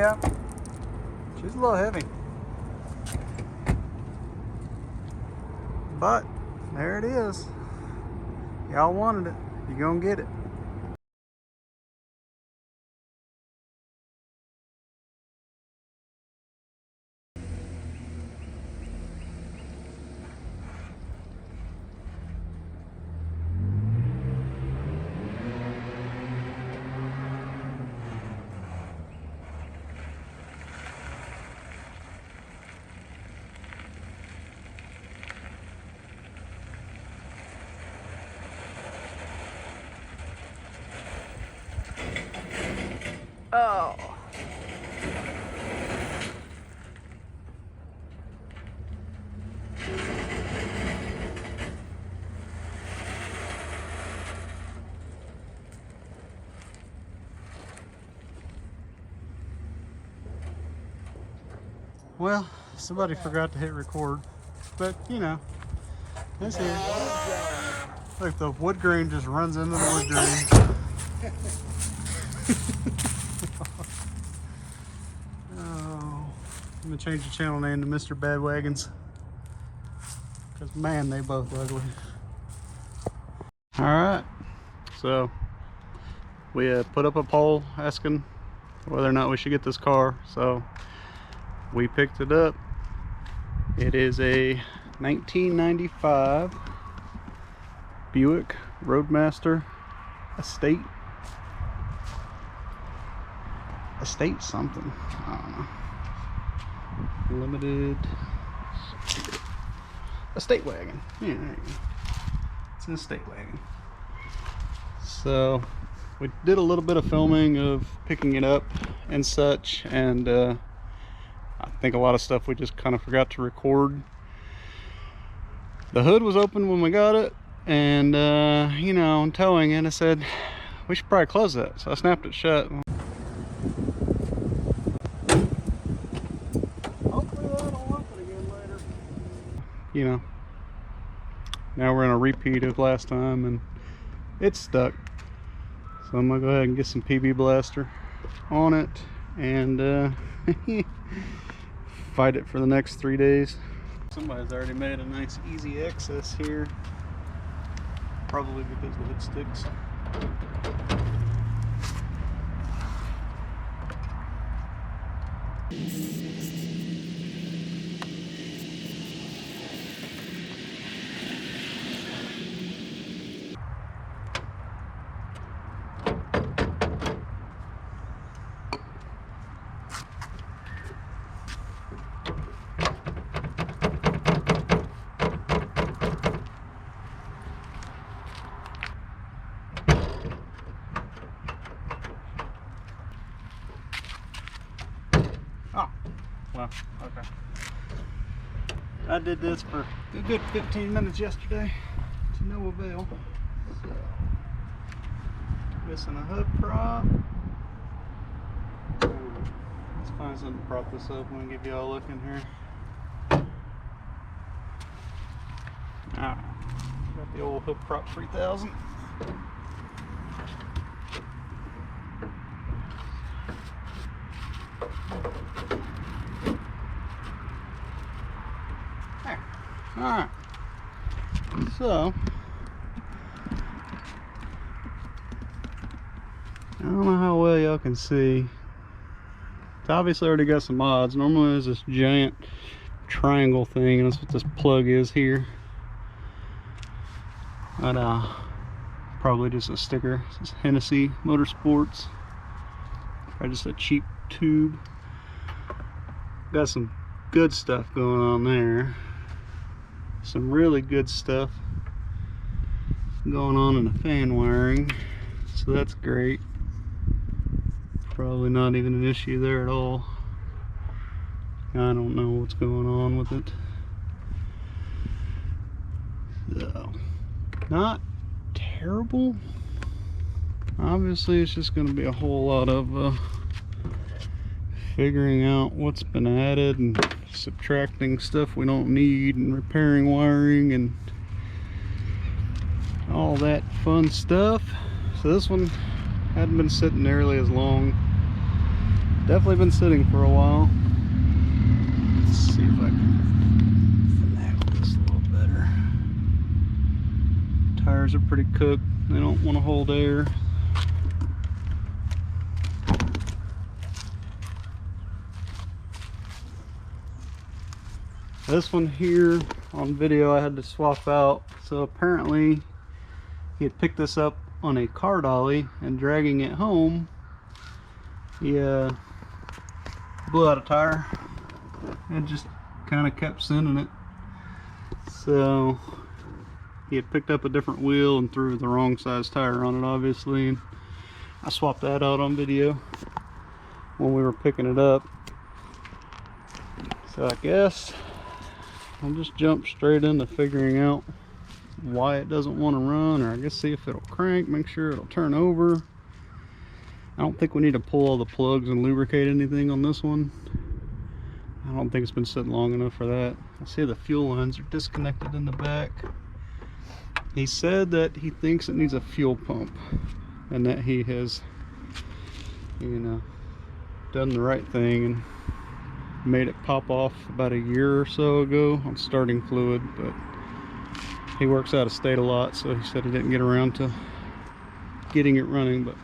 Yeah, she's a little heavy, but there it is. Y'all wanted it, you're gonna get it. Oh. Well, somebody forgot to hit record, but you know, it's here. Look, the wood grain just runs into the wood grain. Oh, I'm gonna change the channel name to Mr. Bad Wagons, because man, they both ugly. All right, so we put up a poll asking whether or not we should get this car, so we picked it up. It is a 1995 Buick Roadmaster Estate something, I don't know. Limited estate wagon. Yeah, there you go. It's an estate wagon. So we did a little bit of filming of picking it up and such, and I think a lot of stuff we just kind of forgot to record. The hood was open when we got it, and you know, I'm towing it, I said we should probably close that, so I snapped it shut. Hopefully that'll open again later. You know, now we're in a repeat of last time and it's stuck, so I'm gonna go ahead and get some PB Blaster on it and fight it for the next 3 days. Somebody's already made a nice easy access here, probably because the hood sticks. Oh, well, okay. I did this for a good 15 minutes yesterday to no avail. So, missing a hood prop. Let's find something to prop this up and give you all a look in here. Alright, got the old hood prop 3000. Alright, so I don't know how well y'all can see. It's obviously already got some mods. Normally there's this giant triangle thing, and that's what this plug is here. But probably just a sticker. This is Hennessy Motorsports. Probably just a cheap tube. Got some good stuff going on there. Some really good stuff going on in the fan wiring, so that's great. Probably not even an issue there at all. I don't know what's going on with it. So, not terrible. Obviously it's just going to be a whole lot of figuring out what's been added and subtracting stuff we don't need and repairing wiring and all that fun stuff. So this one hadn't been sitting nearly as long Definitely been sitting for a while. Let's see if I can finagle this a little better. Tires are pretty cooked. They don't want to hold air. This one here on video I had to swap out. So apparently he had picked this up on a car dolly and dragging it home, he blew out a tire and just kind of kept sending it. So he had picked up a different wheel and threw the wrong size tire on it, obviously. And I swapped that out on video when we were picking it up. So I guess I'll just jump straight into figuring out why it doesn't want to run, or I guess see if it'll crank, make sure it'll turn over. I don't think we need to pull all the plugs and lubricate anything on this one. I don't think it's been sitting long enough for that. I see the fuel lines are disconnected in the back. He said that he thinks it needs a fuel pump and that he has, you know, done the right thing and made it pop off about a year or so ago on starting fluid, but he works out of state a lot, so he said he didn't get around to getting it running, but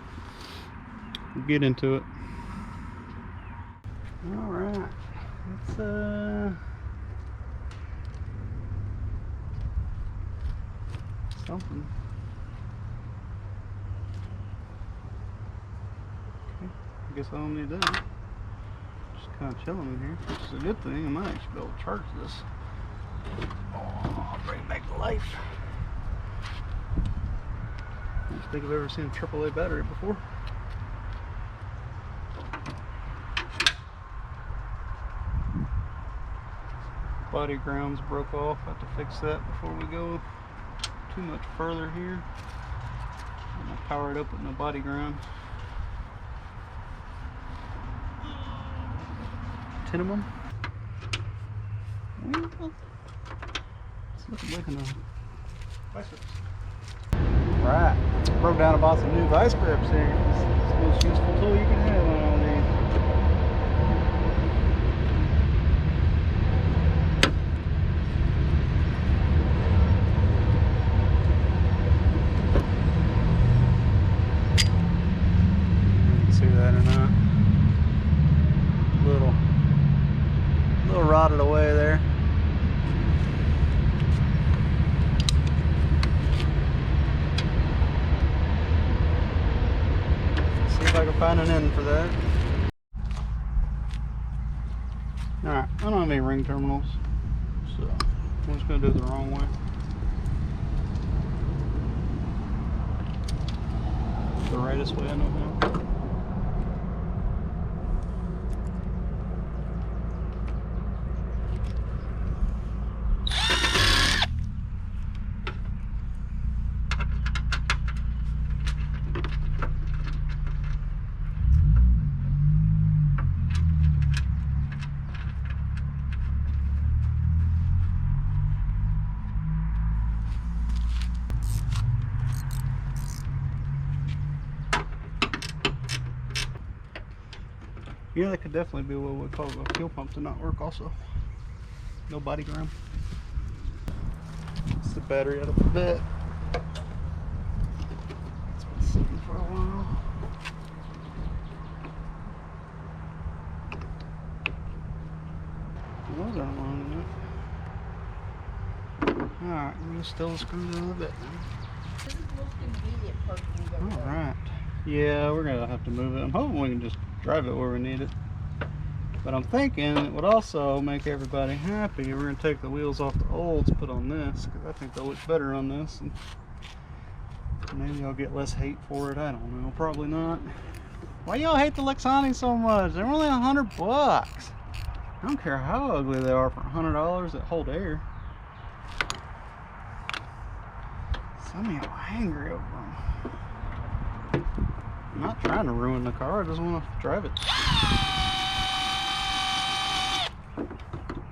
we'll get into it. All right, let's something. Okay, I guess I don't need that. Kind of chilling in here, which is a good thing. I might actually be able to charge this. Oh, I'll bring it back to life. I don't think I've ever seen a AAA battery before. Body grounds broke off. I have to fix that before we go too much further here. I'm gonna power it up with no body ground. 10 of them. Well, it's looking like enough. Vice grips. Right. Broke down and bought some new vice grips here. It's the most useful tool you can have on all these. You can see that or not. Little rotted away there. See if I can find an end for that. Alright, I don't have any ring terminals, so I'm just going to do it the wrong way. The rightest way I know how. Yeah, that could definitely be what we call a fuel pump to not work also. No body ground. It's the battery out of the bed. It's been sitting for a while. Those aren't long enough. Alright, I'm going to still screw it on a bit now. This is the most convenient part for me to go. Alright. Yeah, we're going to have to move it. I'm hoping we can just drive it where we need it. But I'm thinking it would also make everybody happy. We're going to take the wheels off the olds, put on this, because I think they'll look better on this. And maybe I'll get less hate for it. I don't know. Probably not. Why y'all hate the Lexani so much? They're only $100 bucks. I don't care how ugly they are for $100 that hold air. Some of y'all angry over them. I'm not trying to ruin the car. I just want to drive it.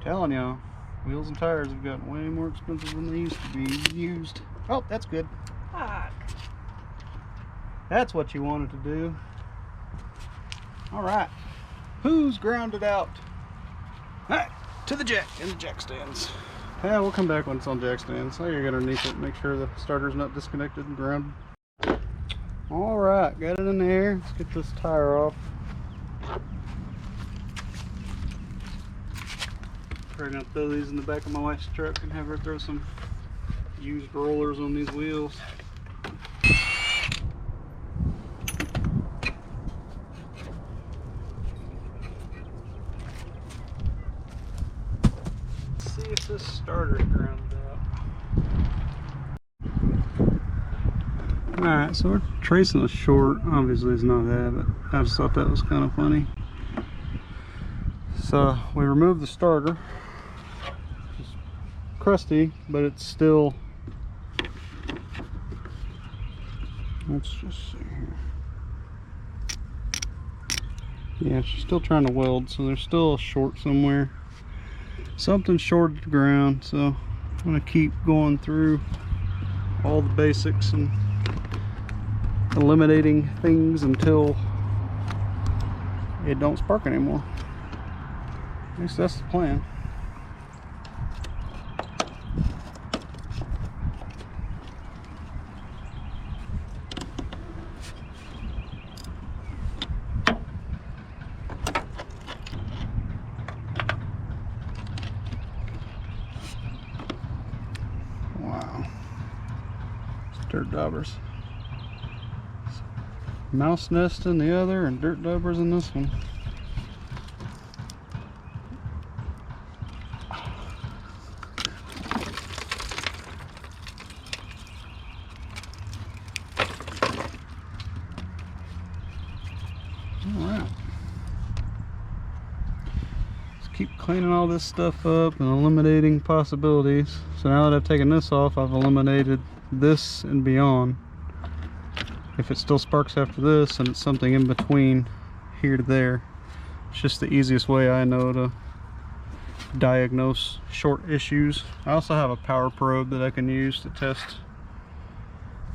Telling y'all, wheels and tires have gotten way more expensive than they used to be used. Oh, that's good. Fuck. That's what you wanted to do. All right. Who's grounded out? Alright, to the jack and the jack stands. Yeah, we'll come back when it's on jack stands. I gotta get underneath it, make sure the starter's not disconnected and grounded. Alright, got it in there. Let's get this tire off. Probably gonna throw these in the back of my wife's truck and have her throw some used rollers on these wheels. Let's see if this starter's grounded out. Alright, so we're tracing a short. Obviously it's not that, but I just thought that was kind of funny. So we removed the starter. It's crusty, but it's still... Let's just see here. Yeah, she's still trying to weld, so there's still a short somewhere. Something short at the ground, so I'm gonna keep going through all the basics and eliminating things until it don't spark anymore. At least that's the plan. Wow. It's dirt daubers. Mouse nest in the other and dirt daubers in this one. Alright. Let's keep cleaning all this stuff up and eliminating possibilities. So now that I've taken this off, I've eliminated this and beyond. If it still sparks after this and it's something in between here to there, it's just the easiest way I know to diagnose short issues. I also have a power probe that I can use to test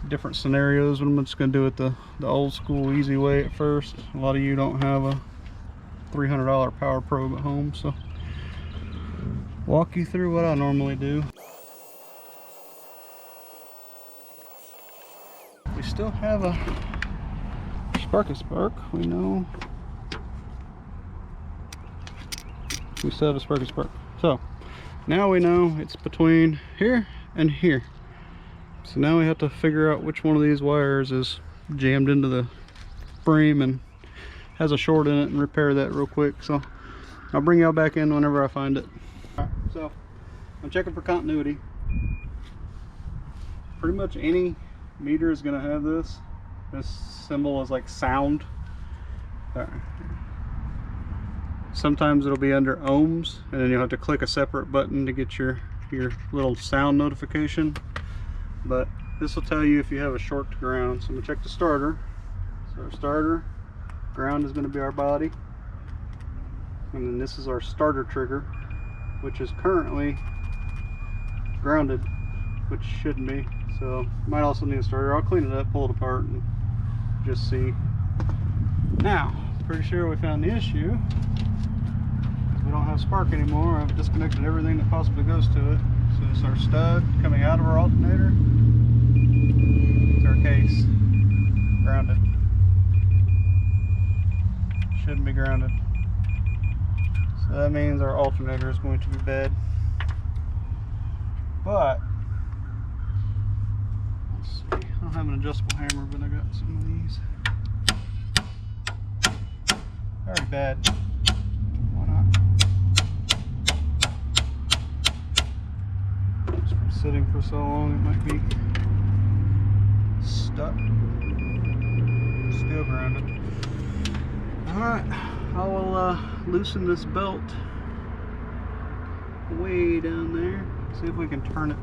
different scenarios, but I'm just going to do it the old school easy way at first. A lot of you don't have a $300 power probe at home, so walk you through what I normally do. We still have a sparky spark, we know. We still have a sparky spark. So now we know it's between here and here. So now we have to figure out which one of these wires is jammed into the frame and has a short in it and repair that real quick. So I'll bring y'all back in whenever I find it. All right, so I'm checking for continuity. Pretty much any meter is going to have this. This symbol is like sound. Sometimes it'll be under ohms, and then you'll have to click a separate button to get your little sound notification. But this will tell you if you have a short to ground. So I'm going to check the starter. So our starter, ground is going to be our body. And then this is our starter trigger, which is currently grounded, which shouldn't be. So might also need a starter. I'll clean it up, pull it apart, and just see. Now, pretty sure we found the issue. We don't have spark anymore. I've disconnected everything that possibly goes to it. So this is our stud coming out of our alternator. It's our case, grounded. Shouldn't be grounded. So that means our alternator is going to be bad. But let's see. I don't have an adjustable hammer, but I got some of these. Very bad. Why not? Just from sitting for so long, it might be stuck. Still grounded. Alright, I will loosen this belt way down there. See if we can turn it.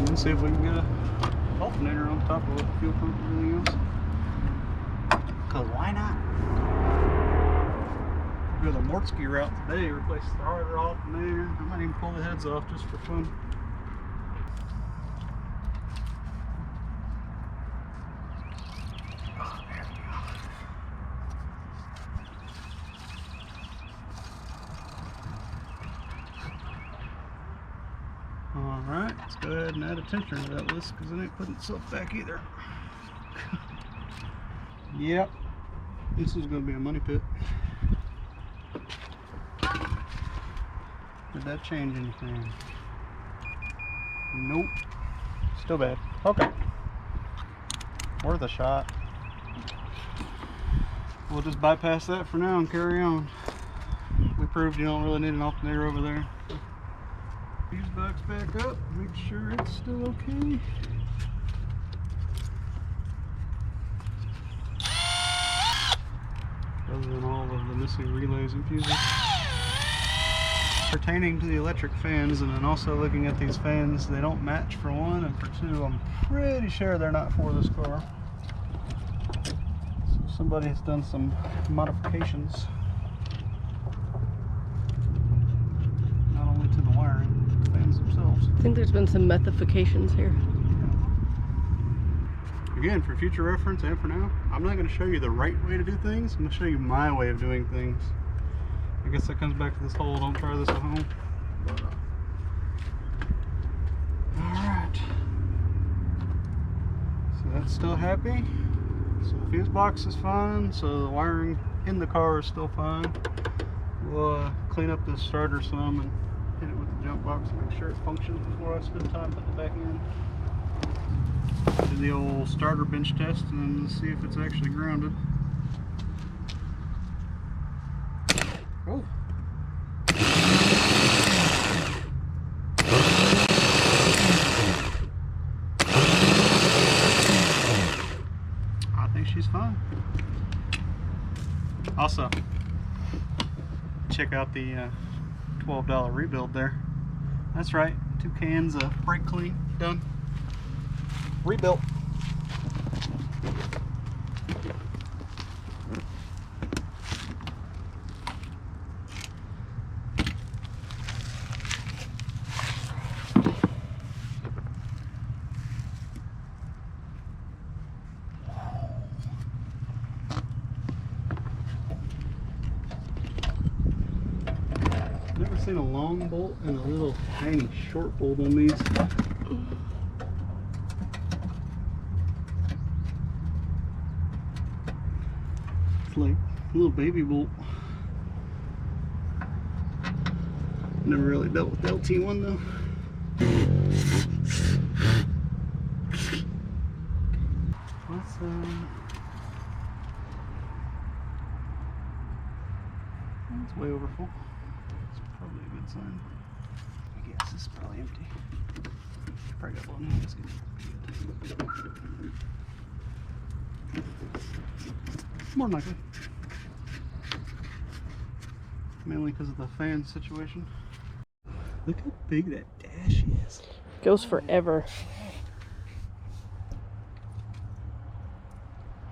And see if we can get a alternator on top of it, fuel pump and everything else. Cause why not? We'll go the Mortsky route today, replace the harder alternator. I might even pull the heads off just for fun. Let's go ahead and add a tensioner to that list because it ain't putting itself back either. Yep, this is going to be a money pit. Did that change anything? Nope. Still bad. Okay. Worth a shot. We'll just bypass that for now and carry on. We proved you don't really need an alternator over there. Fuse box back up, make sure it's still okay. Other than all of the missing relays and fuses. Pertaining to the electric fans, and then also looking at these fans, they don't match for one, and for two, I'm pretty sure they're not for this car. So somebody has done some modifications. Not only to the wiring, but the fans themselves. I think there's been some methifications here. Again, for future reference and for now, I'm not going to show you the right way to do things. I'm going to show you my way of doing things. I guess that comes back to this whole don't try this at home. But, alright. So that's still happy. So the fuse box is fine. So the wiring in the car is still fine. We'll clean up this starter some and hit it with the jump box to make sure it functions before I spend time putting it back in. Do the old starter bench test and see if it's actually grounded. Oh. I think she's fine. Also, check out the $12 rebuild there. That's right, 2 cans of brake clean done. Rebuilt. Never seen a long bolt and a little tiny short bolt on these. It's like a little baby bolt. Never really dealt with the LT1 though. Let's it's way over full. It's probably a good sign. I guess this is probably empty. Probably got one. That's good. More than likely. Mainly because of the fan situation. Look how big that dash is. Goes forever.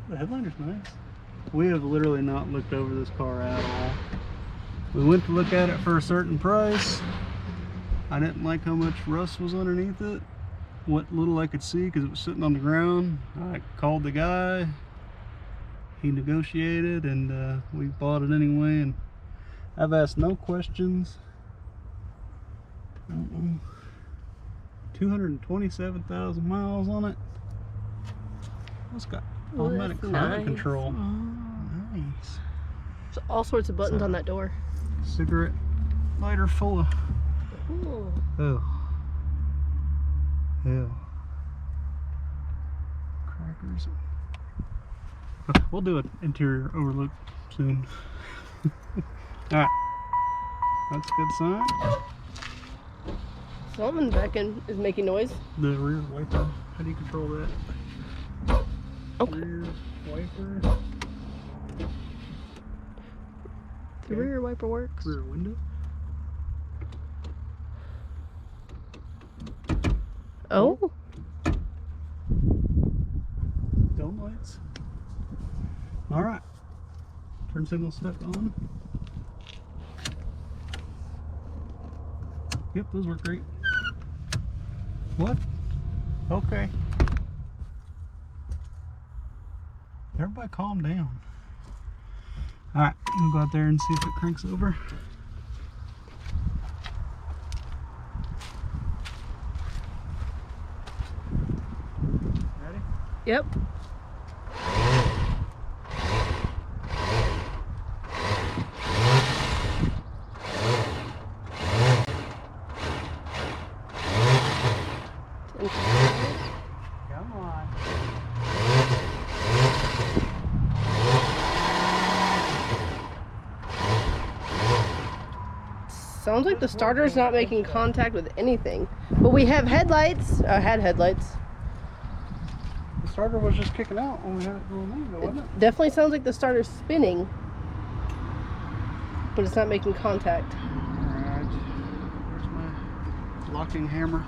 The headliner's nice. We have literally not looked over this car at all. We went to look at it for a certain price. I didn't like how much rust was underneath it. What little I could see because it was sitting on the ground. I called the guy. He negotiated and we bought it anyway. And I've asked no questions. 227,000 miles on it. It's got automatic climate control. Oh, nice. There's all sorts of buttons on that door. Cigarette lighter full of. Ooh. Oh. Ew. Crackers. Okay, we'll do an interior overlook soon. Alright. That's a good sign. Something back in is making noise. The rear wiper. How do you control that? Okay. Rear wiper. The rear wiper works. Rear window. Oh. Dome lights. Alright. Turn signal stuck on. Yep, those work great. What? Okay. Everybody calm down. Alright, we'll go out there and see if it cranks over. Yep. Come on. Sounds like the starter's not making contact with anything. But we have headlights. Had headlights. The starter was just kicking out when we had it going in, though, wasn't it? Definitely sounds like the starter's spinning. But it's not making contact. Alright. Where's my locking hammer?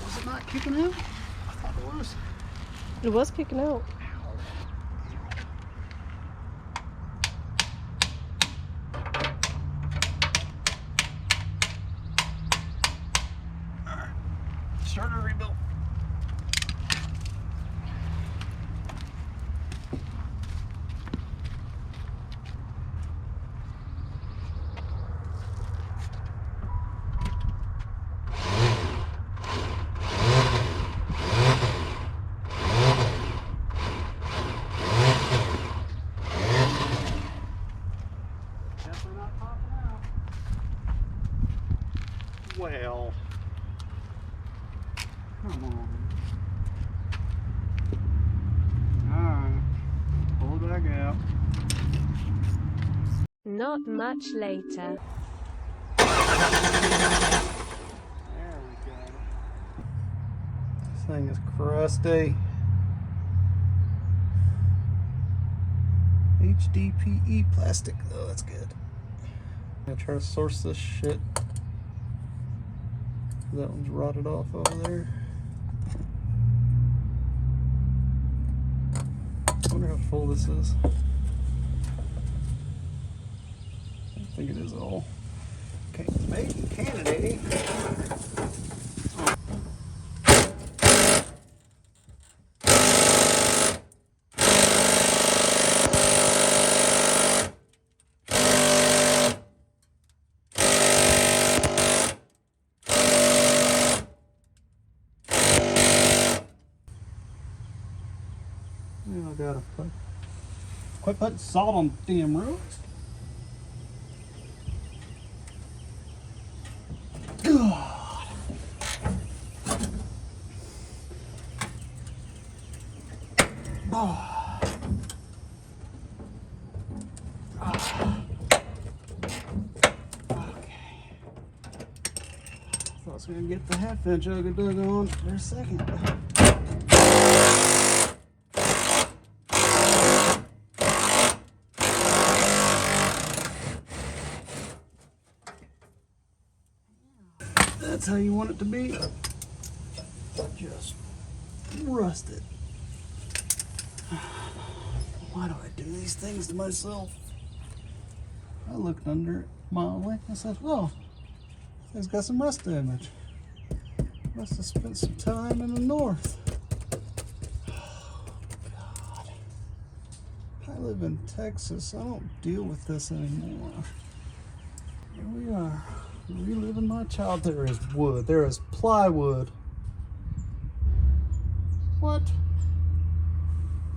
Was it not kicking out? I thought it was. It was kicking out. Alright. Starter rebuilt. Definitely not popping out. Well, come on. Alright, pull it back out. Not much later. There we go. This thing is crusty. HDPE plastic. Oh, that's good. I'm gonna try to source this shit. That one's rotted off over there. I wonder how full this is. I think it is all. Okay, it's made in Canada, eh? I gotta quit putting salt on damn roads. God. Oh. Okay. Thought I was gonna get the half-inch ugga dug on for a second. That's how you want it to be. Just rusted. Why do I do these things to myself? I looked under it mildly. I said, well, it's got some rust damage. Must have spent some time in the north. Oh, God. I live in Texas. I don't deal with this anymore. Here we are. Reliving my child. There is wood. There is plywood. What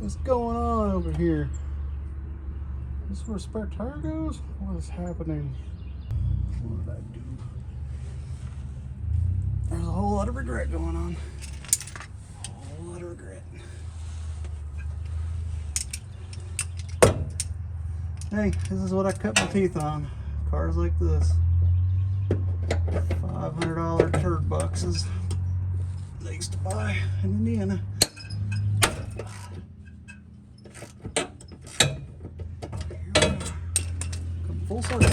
is going on over here? Is this where a spare tire goes? What is happening? What did I do? There's a whole lot of regret going on. A whole lot of regret. Hey, this is what I cut my teeth on. Cars like this. $500 turd boxes they used to buy in Indiana. Here we are. Come full circle.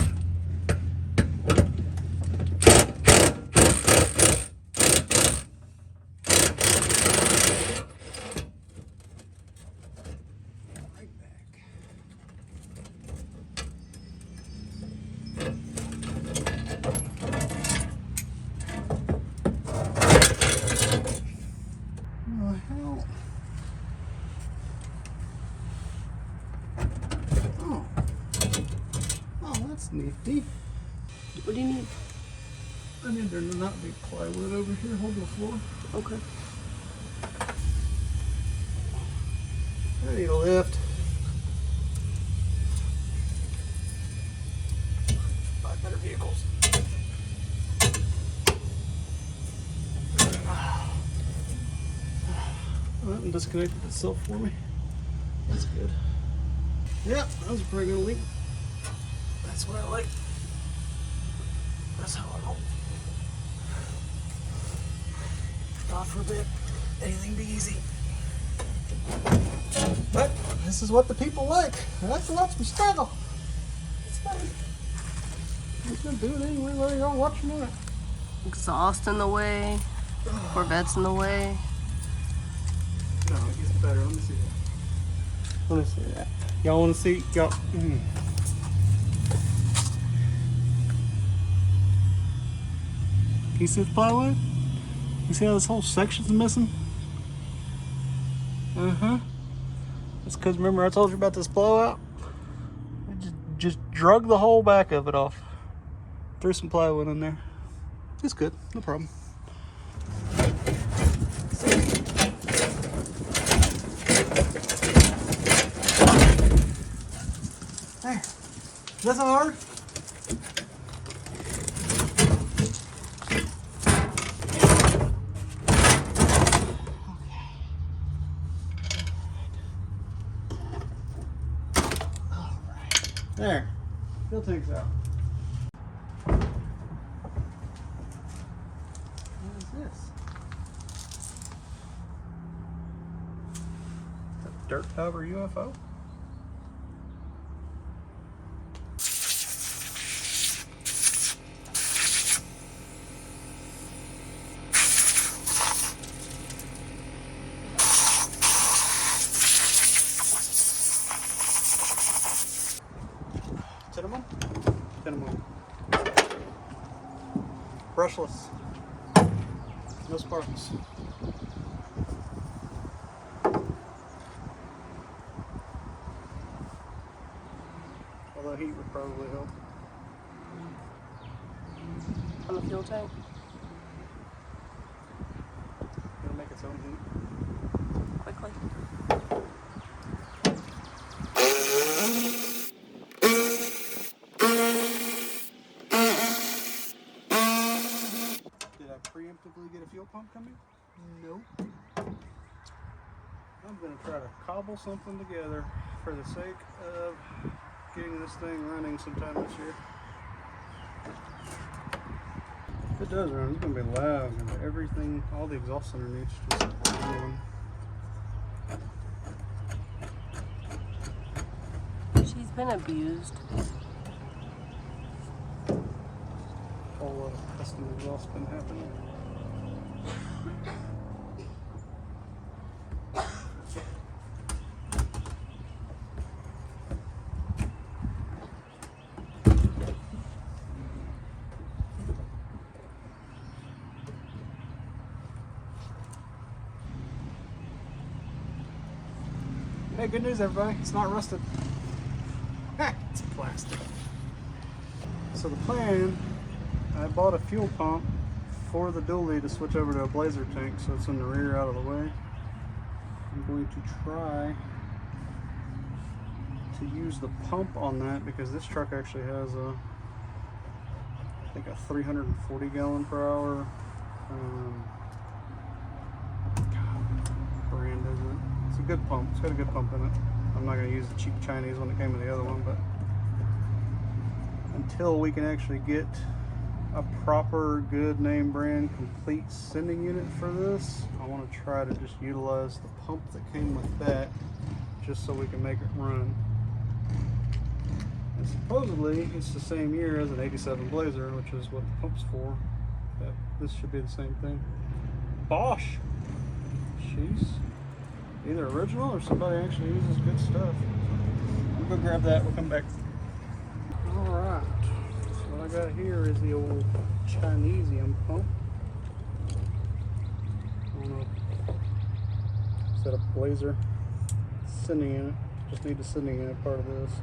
Right back. Hell? Oh, that's nifty. What do you need? I need there to not be plywood over here holding the floor. Okay. I need a lift. 5 better vehicles. That one disconnected itself for me. That's good. Yeah, that was a pretty good leak. That's what I like. That's how I roll. God forbid anything be easy. But this is what the people like. I like to watch me struggle. It's funny. I'm just gonna do it anyway, whether y'all watch or not. Exhaust in the way. Corvette's in the way. No, it gets better. Let me see that. Let me see that. Y'all want to see? Y'all. Can you see the plywood? You see how this whole section's missing? That's because remember I told you about this blowout? I just drug the whole back of it off. Threw some plywood in there. It's good, no problem. There. Is that so hard? There. Fuel tank's out. What is this? A dirt cover UFO? Cinnamon? Cinnamon. Brushless. No sparks. Although heat would probably help. On the fuel tank. It'll make its own heat. Quickly. Did I preemptively get a fuel pump coming? Nope. I'm going to try to cobble something together for the sake of getting this thing running sometime this year. If it does run, it's going to be loud and everything, all the exhaust underneath just going. She's been abused. A whole lot of custom exhaust been happening. Hey, good news everybody, it's not rusted. It's plastic. So the plan, I bought a fuel pump for the dually to switch over to a blazer tank so it's in the rear out of the way. I'm going to try to use the pump on that because this truck actually has a, I think a 340 gallon per hour, God, brand is it? It's a good pump, it's got a good pump in it. I'm not going to use the cheap Chinese one that came with the other one, but until we can actually get a proper good name brand complete sending unit for this, I want to try to just utilize the pump that came with that just so we can make it run. And supposedly it's the same year as an 87 Blazer, which is what the pump's for. But this should be the same thing. Bosch! She's either original or somebody actually uses good stuff. We'll go grab that, we'll come back. Alright, so what I got here is the old Chinesium pump. On a set of Blazer sending unit. Just need the sending unit part of this. So.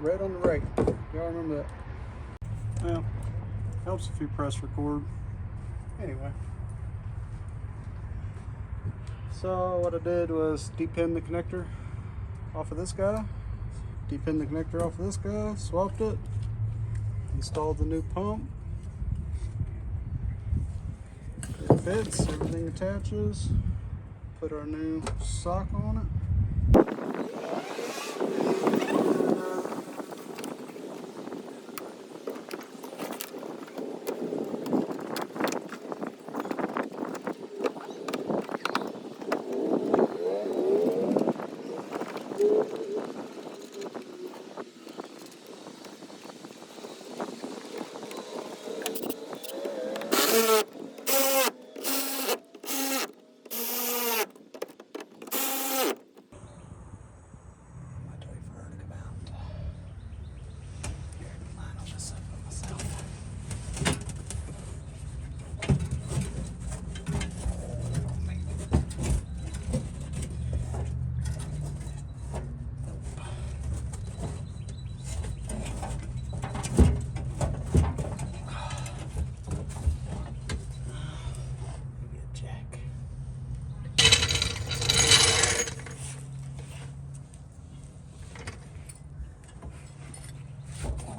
red on the right. Y'all remember that? Well, helps if you press record. Anyway. So what I did was depin the connector off of this guy, depin the connector off of this guy, swapped it, installed the new pump. It fits, everything attaches. Put our new sock on it.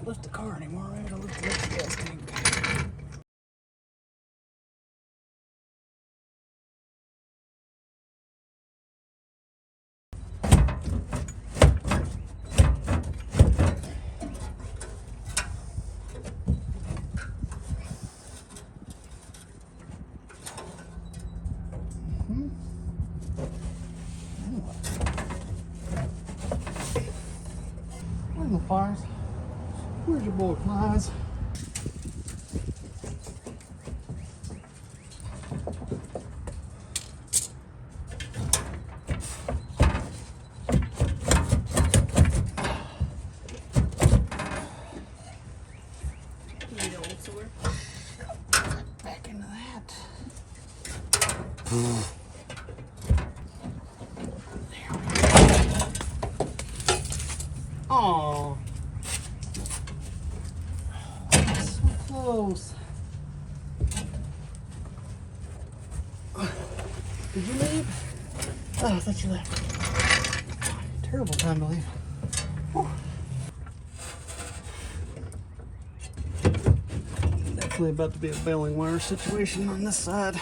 Lift the car anymore, right? I'll lift the gas tank. Where's the pliers? Where's your boy pliers? Back into that. There we go. Oh, so close. Did you leave? Oh, I thought you left. Terrible time to leave. Whew. Definitely about to be a baling wire situation on this side.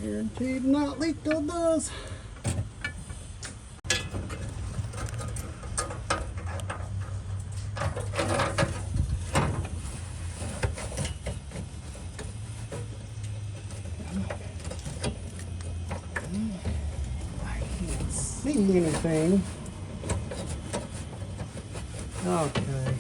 Guaranteed not leak till it does. I can't see anything. Okay.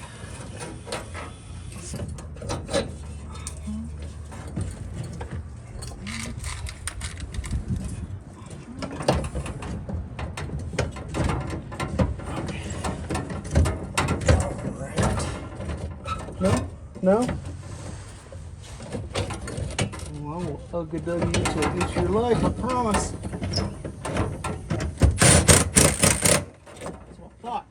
No? Oh, I will ugly duggy you till it gets your life, I promise. That's what I thought.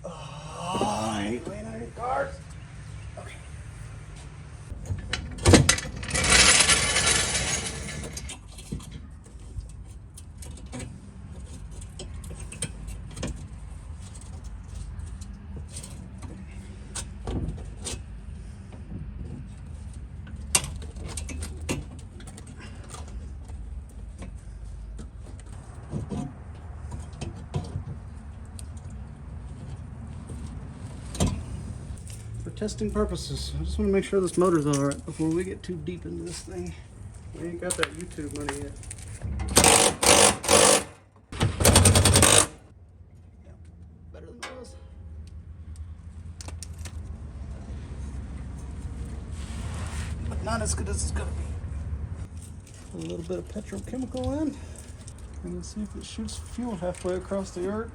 Oh, I hate laying on your cars. Okay. For testing purposes, I just want to make sure this motor's alright before we get too deep into this thing. We ain't got that YouTube money yet. Yeah, better than it was. But not as good as it's gonna be. A little bit of petrochemical in. And let's see if it shoots fuel halfway across the yard.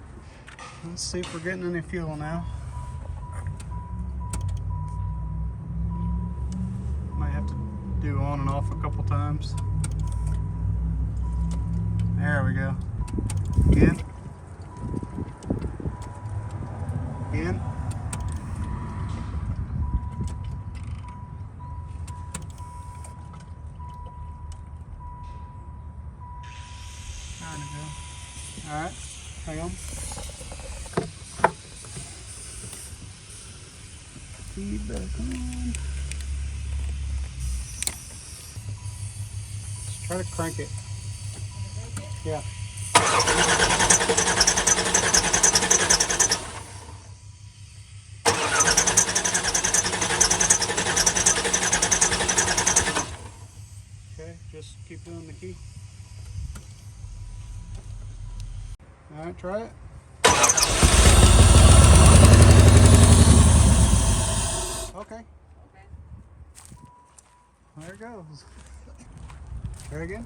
Let's see if we're getting any fuel now. Might have to do on and off a couple times. There we go. Again. Again. There we go. All right, hang on. Feedback on. Just try to crank it. Yeah. Okay, just keep doing the key. All right, try it. Okay. There it goes. Try again.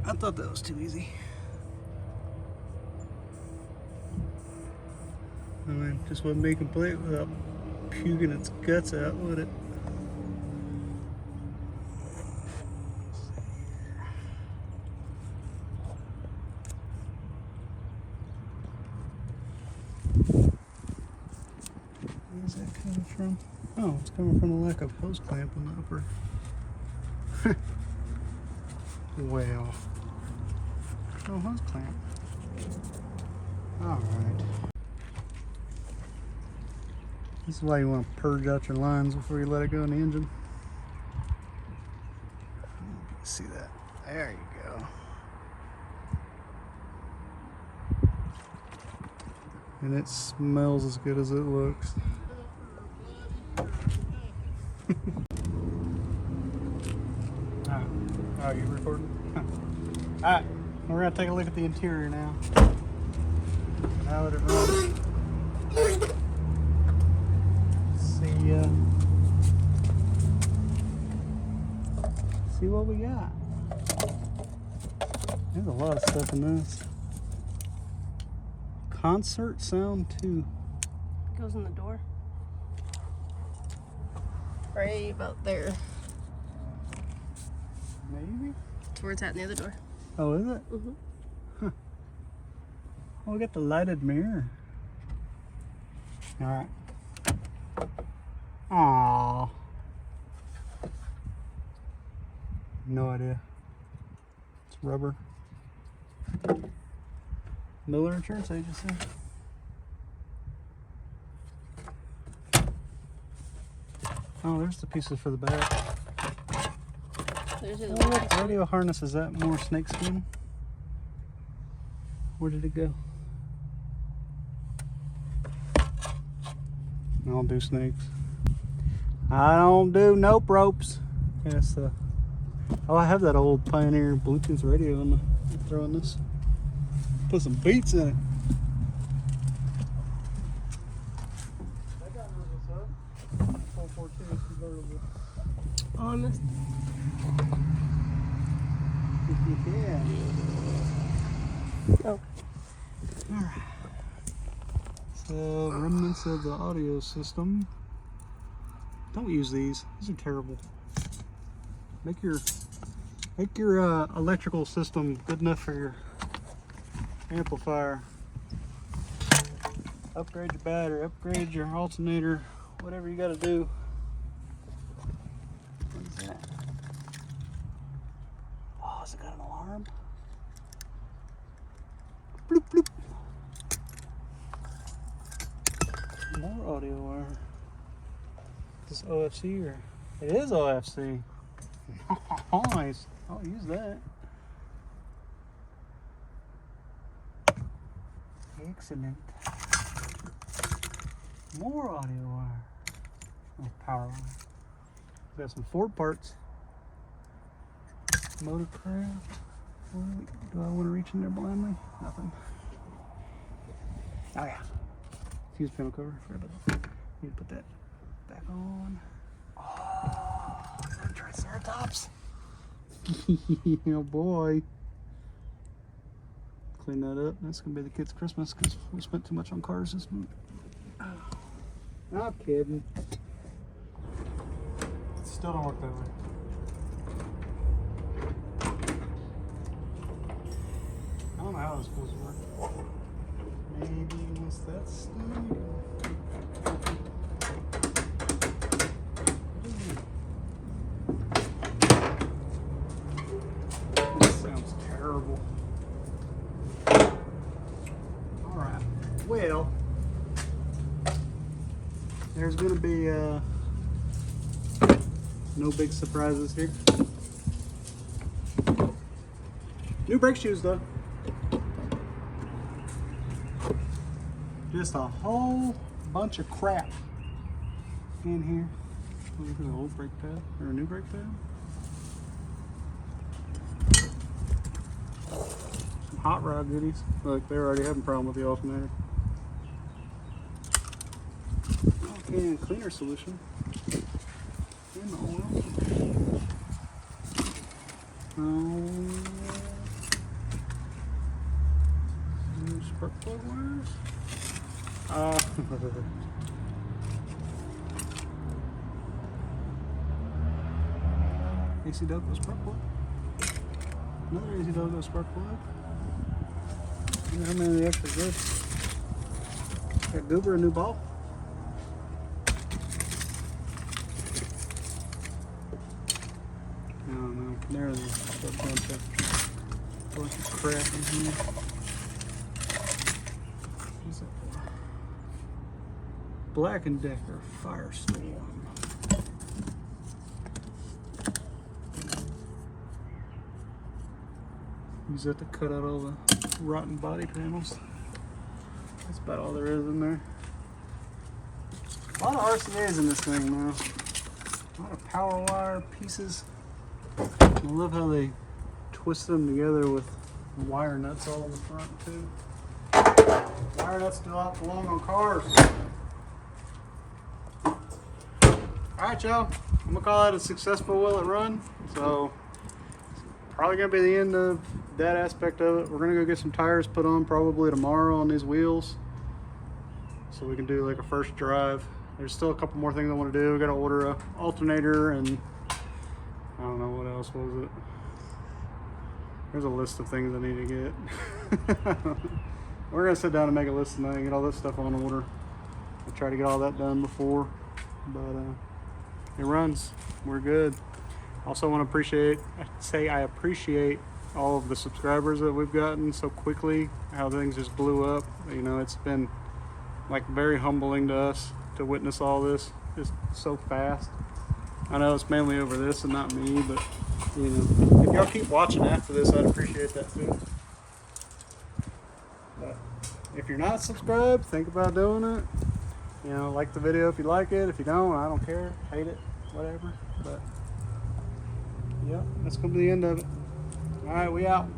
I thought that was too easy. I mean, just wouldn't be complete without puking its guts out, would it? Where's that coming from? Oh, it's coming from the lack of hose clamp on the upper. Well, no hose clamp. All right. This is why you want to purge out your lines before you let it go in the engine. See that? There you go. And it smells as good as it looks. Oh, you recording? Alright, we're going to take a look at the interior now. Now that it runs. See what we got. There's a lot of stuff in this. Concert Sound 2. Goes in the door. Right about there. Maybe? That's where it's at near the door. Oh, is it? Mm-hmm. Huh. Oh, we got the lighted mirror. Alright. Aww. No idea. It's rubber. Miller Insurance Agency. Oh, there's the pieces for the back. There's Oh, the look, radio harness. Is that more snakeskin? Where did it go? I don't do snakes. I don't do nope ropes. Yes. Oh, I have that old Pioneer Bluetooth radio in the. I'm throwing this. Put some beats in it. Oh, I missed. Yeah. Oh. Alright. So, remnants of the audio system. Don't use these. These are terrible. Make your electrical system good enough for your amplifier. Upgrade your battery, upgrade your alternator, whatever you gotta do. What is that? Oh, has it got an alarm? Bloop, bloop. More audio wire. Is this OFC or? It is OFC. Nice. I'll use that. Excellent. More audio wire. Oh, power wire. Got some Ford parts. Motorcraft. Do I want to reach in there blindly? Nothing. Oh yeah. Fuse panel cover. Forgot about that. Need to put that back on. Oh, that Triceratops. Oh boy. Clean that up. That's gonna be the kids' Christmas because we spent too much on cars this month. I'm kidding. Still don't work that way. I don't know how it's supposed to work. Maybe once that's done. This sounds terrible. Alright. Well, there's going to be no big surprises here. New brake shoes though. Just a whole bunch of crap in here. Look at an old brake pad or a new brake pad. Some hot rod goodies. Look, they're already having a problem with the alternator. Okay, cleaner solution. In the oil. New spark plug wires. AC Delco spark plug. Another AC Delco spark plug. I wonder how many of the extra good. Got Goober a new ball. I don't know. There's a bunch of crap in here. What's that for? Black & Decker Firestorm. Use that to cut out all the rotten body panels. That's about all there is in there. A lot of RCAs in this thing now. A lot of power wire pieces. I love how they twist them together with wire nuts all in the front too. Wire nuts do not belong on cars. Alright y'all, I'm gonna call that a successful will it run. So probably gonna be the end of that aspect of it. We're gonna go get some tires put on probably tomorrow on these wheels, so we can do like a first drive. There's still a couple more things I want to do. We gotta order a alternator and I don't know what else was it. There's a list of things I need to get. We're gonna sit down and make a list tonight and get all this stuff on order. The try to get all that done before, but it runs. We're good. Also want to I appreciate all of the subscribers that we've gotten so quickly, how things just blew up. You know, it's been like very humbling to us to witness all this just so fast. I know it's mainly over this and not me, but you know, if y'all keep watching after this, I'd appreciate that too. But if you're not subscribed, think about doing it. You know, like the video if you like it. If you don't, I don't care. Hate it, whatever. But yep, that's gonna be the end of it. All right, we out.